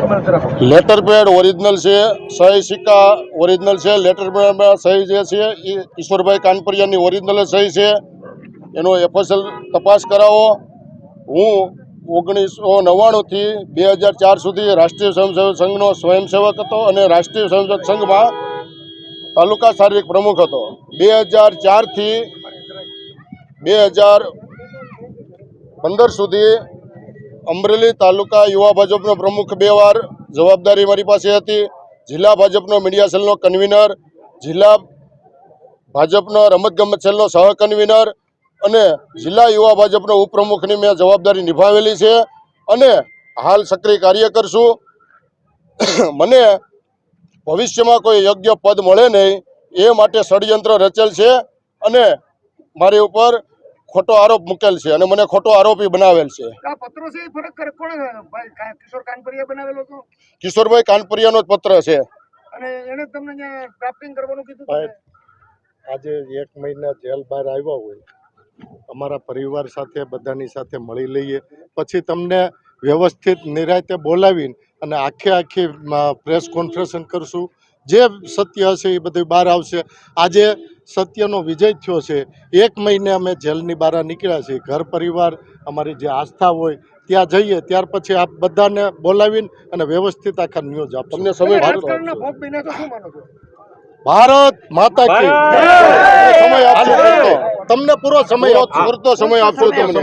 પ્રમાણે જરા letter pad original છે, સહી સિક્કા ઓરિજિનલ છે, લેટર પેડમાં સહી જે છે એ ઈશ્વરભાઈ કાનપરિયાની ઓરિજિનલ સહી છે, એનો એફએસએલ તપાસ કરાવો। હું 1999 થી 2004 સુધી રાષ્ટ્રીય સ્વયંસેવક સંઘનો સ્વયંસેવક હતો અને રાષ્ટ્રીય સ્વયંસેવક સંઘમાં તાલુકા શારીરિક પ્રમુખ હતો। 2004 થી 2015 સુધી અમરેલી તાલુકા યુવા ભાજપનો પ્રમુખ 2 વાર જવાબદારી મારી પાસે હતી। જિલ્લા ભાજપનો મીડિયા સેલનો કન્વીનર, જિલ્લા ભાજપનો રમતગમત સેલનો સહ કન્વીનર અને જિલ્લા યુવા ભાજપનો ઉપપ્રમુખની મેં જવાબદારી નિભાવેલી છે અને હાલ સક્રિય કાર્યકર છું। મને ભવિષ્યમાં કોઈ યોગ્ય પદ મળે નહીં એ માટે ષડયંત્ર રચેલ છે અને મારી ઉપર ખોટો આરોપ મૂકેલ છે અને મને ખોટો આરોપી બનાવેલ છે। પત્રો છે ફરક કરે કોણ કિશોર કાનપરિયા બનાવેલો હતો? કિશોરભાઈ કાનપરિયાનો જ પત્ર છે અને એને તમને અહીંયા ડ્રાફ્ટિંગ કરવાનું કીધું? આજે 1 મહિના જેલ બહાર આવ્યા હોય, અમારા પરિવાર સાથે બધાની સાથે મળી લઈએ, પછી તમને વ્યવસ્થિત નિરાંતે બોલાવીને અને આખી પ્રેસ કોન્ફરન્સ કરશું। જે સત્ય હશે એ બધું બહાર આવશે। આજે સત્યનો વિજય થયો છે। 1 મહિને અમે જેલની બહાર નીકળ્યા છીએ। ઘર પરિવાર અમારી જે આસ્થા હોય ત્યાં જઈએ, ત્યાર પછી આપ બધાને બોલાવીને અને વ્યવસ્થિત આખા ન્યૂઝ આપશો। તમને સમય ભારત માતા કી સમય આપશો, તમને પૂરો સમય આપશો, તમને